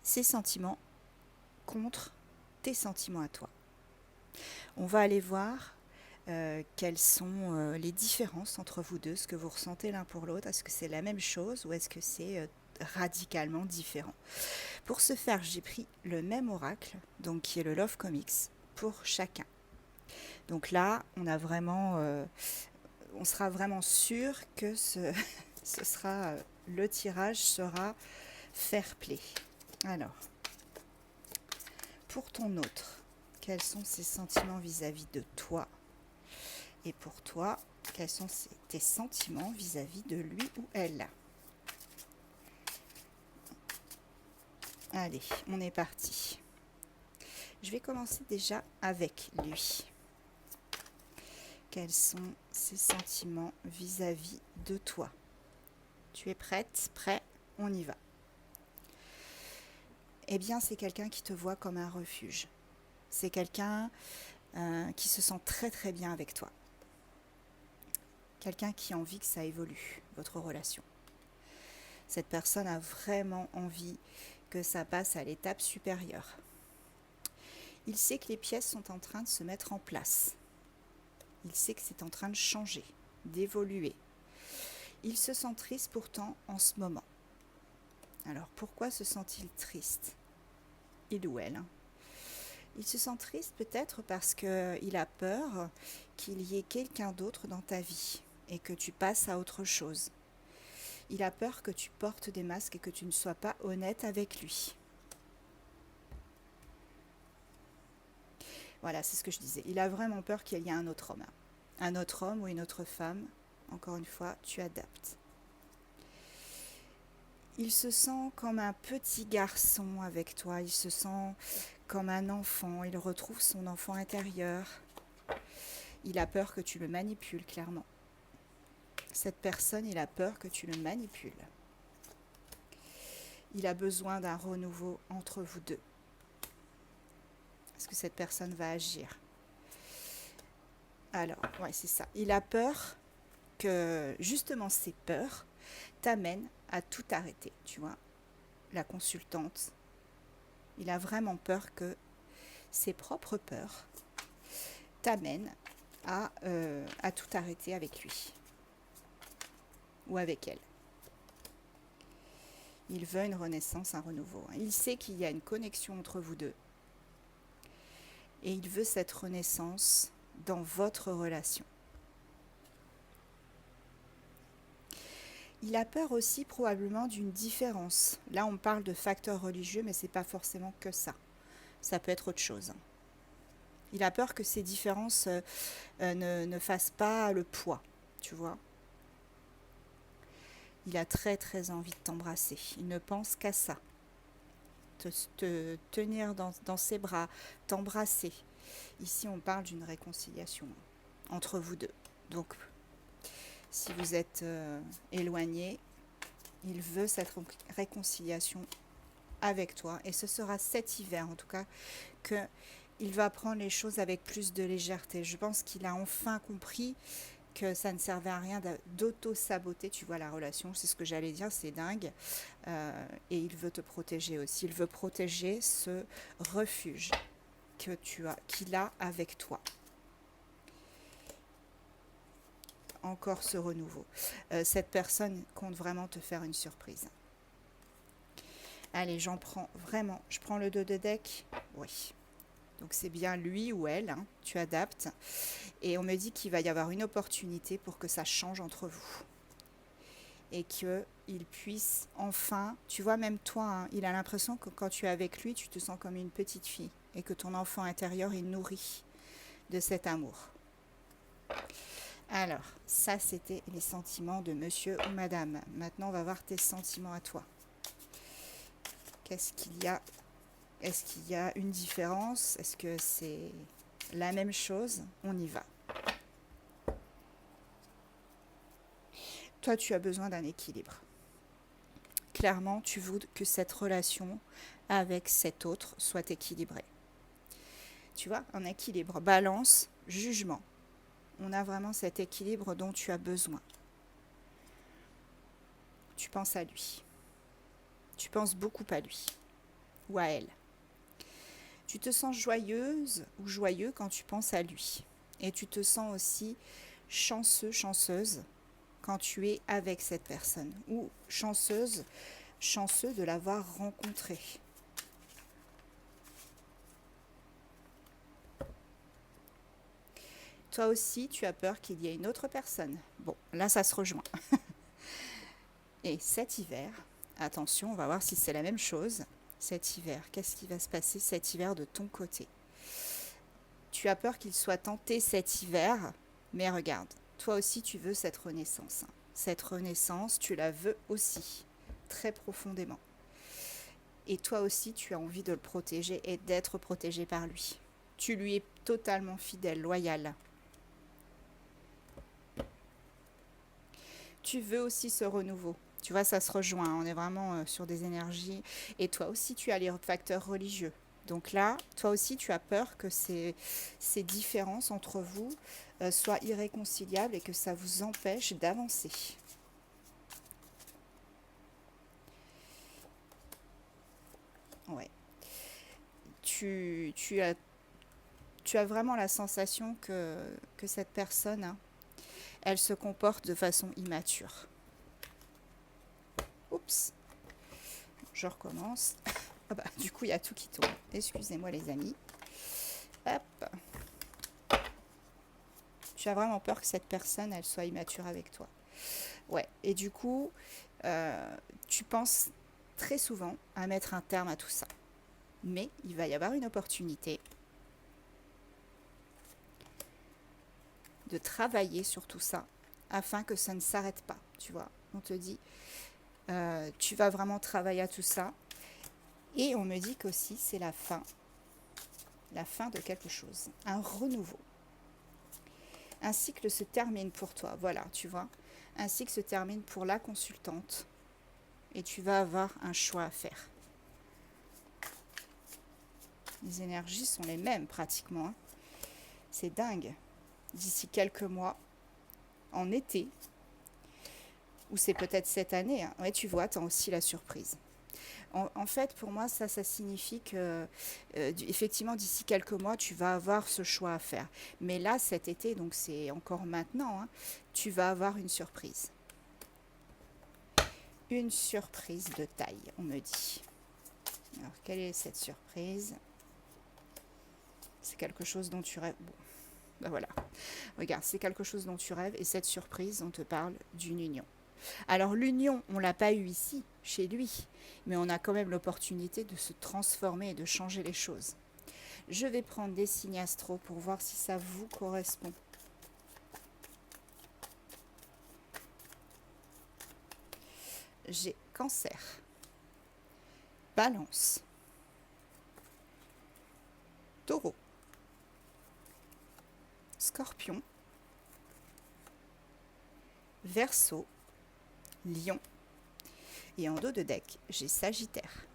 ses sentiments contre tes sentiments à toi. On va aller voir quelles sont les différences entre vous deux, ce que vous ressentez l'un pour l'autre. Est-ce que c'est la même chose ou est-ce que c'est radicalement différent? Pour ce faire, j'ai pris le même oracle, donc qui est le Love Comics, pour chacun. Donc là, on sera vraiment sûr que ce sera, le tirage sera fair play. Alors, pour ton autre, quels sont ses sentiments vis-à-vis de toi? Et pour toi, quels sont tes sentiments vis-à-vis de lui ou elle? Allez, on est parti. Je vais commencer déjà avec lui. Quels sont ses sentiments vis-à-vis de toi? Tu es prête? Prêt? On y va. Eh bien, c'est quelqu'un qui te voit comme un refuge. C'est quelqu'un qui se sent très très bien avec toi. Quelqu'un qui a envie que ça évolue, votre relation. Cette personne a vraiment envie que ça passe à l'étape supérieure. Il sait que les pièces sont en train de se mettre en place. Il sait que c'est en train de changer, d'évoluer. Il se sent triste pourtant en ce moment. Alors pourquoi se sent-il triste? Il ou elle, hein. Il se sent triste peut-être parce qu'il a peur qu'il y ait quelqu'un d'autre dans ta vie et que tu passes à autre chose. Il a peur que tu portes des masques et que tu ne sois pas honnête avec lui. Voilà, c'est ce que je disais. Il a vraiment peur qu'il y ait un autre homme. Un autre homme ou une autre femme. Encore une fois, tu adaptes. Il se sent comme un petit garçon avec toi. Il se sent comme un enfant. Il retrouve son enfant intérieur. Il a peur que tu le manipules, clairement. Cette personne, il a peur que tu le manipules. Il a besoin d'un renouveau entre vous deux. Est-ce que cette personne va agir? Alors, ouais, c'est ça. Il a peur que, justement, ces peurs t'amènent à tout arrêter, tu vois. La consultante, il a vraiment peur que ses propres peurs t'amènent à tout arrêter avec lui ou avec elle. Il veut une renaissance, un renouveau. Il sait qu'il y a une connexion entre vous deux. Et il veut cette renaissance dans votre relation. Il a peur aussi probablement d'une différence. Là, on parle de facteurs religieux, mais ce n'est pas forcément que ça. Ça peut être autre chose. Il a peur que ces différences ne fassent pas le poids, tu vois. Il a très très envie de t'embrasser. Il ne pense qu'à ça. Te tenir dans ses bras, t'embrasser. Ici, on parle d'une réconciliation entre vous deux. Donc, si vous êtes éloignés, il veut cette réconciliation avec toi. Et ce sera cet hiver, en tout cas, qu'il va prendre les choses avec plus de légèreté. Je pense qu'il a enfin compris que ça ne servait à rien d'auto-saboter, tu vois, la relation. C'est ce que j'allais dire, c'est dingue. Et il veut te protéger aussi. Il veut protéger ce refuge qu'il a avec toi. Encore ce renouveau. Cette personne compte vraiment te faire une surprise. Allez, j'en prends vraiment. Je prends le dos de deck. Oui. Donc c'est bien lui ou elle, hein, tu adaptes. Et on me dit qu'il va y avoir une opportunité pour que ça change entre vous. Et qu'il puisse enfin, tu vois, même toi, hein, il a l'impression que quand tu es avec lui, tu te sens comme une petite fille. Et que ton enfant intérieur est nourri de cet amour. Alors, ça c'était les sentiments de monsieur ou madame. Maintenant, on va voir tes sentiments à toi. Qu'est-ce qu'il y a? Est-ce qu'il y a une différence? Est-ce que c'est la même chose? On y va. Toi, tu as besoin d'un équilibre. Clairement, tu veux que cette relation avec cet autre soit équilibrée. Tu vois, un équilibre, balance, jugement. On a vraiment cet équilibre dont tu as besoin. Tu penses à lui. Tu penses beaucoup à lui. ou à elle. Tu te sens joyeuse ou joyeux quand tu penses à lui. Et tu te sens aussi chanceux, chanceuse quand tu es avec cette personne. Ou chanceuse, chanceux de l'avoir rencontré. Toi aussi, tu as peur qu'il y ait une autre personne. Bon, là, ça se rejoint. Et cet hiver, attention, on va voir si c'est la même chose. Cet hiver, qu'est-ce qui va se passer cet hiver de ton côté? Tu as peur qu'il soit tenté cet hiver, mais regarde, toi aussi tu veux cette renaissance. Cette renaissance, tu la veux aussi, très profondément. Et toi aussi, tu as envie de le protéger et d'être protégé par lui. Tu lui es totalement fidèle, loyal. Tu veux aussi ce renouveau. Tu vois, ça se rejoint. On est vraiment sur des énergies. Et toi aussi, tu as les facteurs religieux. Donc là, toi aussi, tu as peur que ces différences entre vous soient irréconciliables et que ça vous empêche d'avancer. Ouais. Tu as vraiment la sensation que cette personne, hein, elle se comporte de façon immature. Oups, je recommence. Ah bah, du coup, il y a tout qui tombe. Excusez-moi les amis. Hop. Tu as vraiment peur que cette personne, elle soit immature avec toi. Ouais. Et du coup, tu penses très souvent à mettre un terme à tout ça. Mais il va y avoir une opportunité de travailler sur tout ça afin que ça ne s'arrête pas. Tu vois, on te dit, tu vas vraiment travailler à tout ça. Et on me dit qu'aussi, c'est la fin de quelque chose, un renouveau. Un cycle se termine pour toi, voilà, tu vois. Un cycle se termine pour la consultante et tu vas avoir un choix à faire. Les énergies sont les mêmes pratiquement, hein. C'est dingue. D'ici quelques mois, en été, ou c'est peut-être cette année, hein. Ouais, tu vois, tu as aussi la surprise. En fait, pour moi, ça signifie que, effectivement, d'ici quelques mois, tu vas avoir ce choix à faire. Mais là, cet été, donc c'est encore maintenant, hein, tu vas avoir une surprise. Une surprise de taille, on me dit. Alors, quelle est cette surprise? C'est quelque chose dont tu rêves. Bon, ben voilà. Regarde, c'est quelque chose dont tu rêves et cette surprise, on te parle d'une union. Alors l'union, on ne l'a pas eue ici, chez lui, mais on a quand même l'opportunité de se transformer et de changer les choses. Je vais prendre des signes astro pour voir si ça vous correspond. J'ai Cancer, Balance, Taureau, Scorpion, Verseau, Lion. Et en dos de deck, j'ai Sagittaire.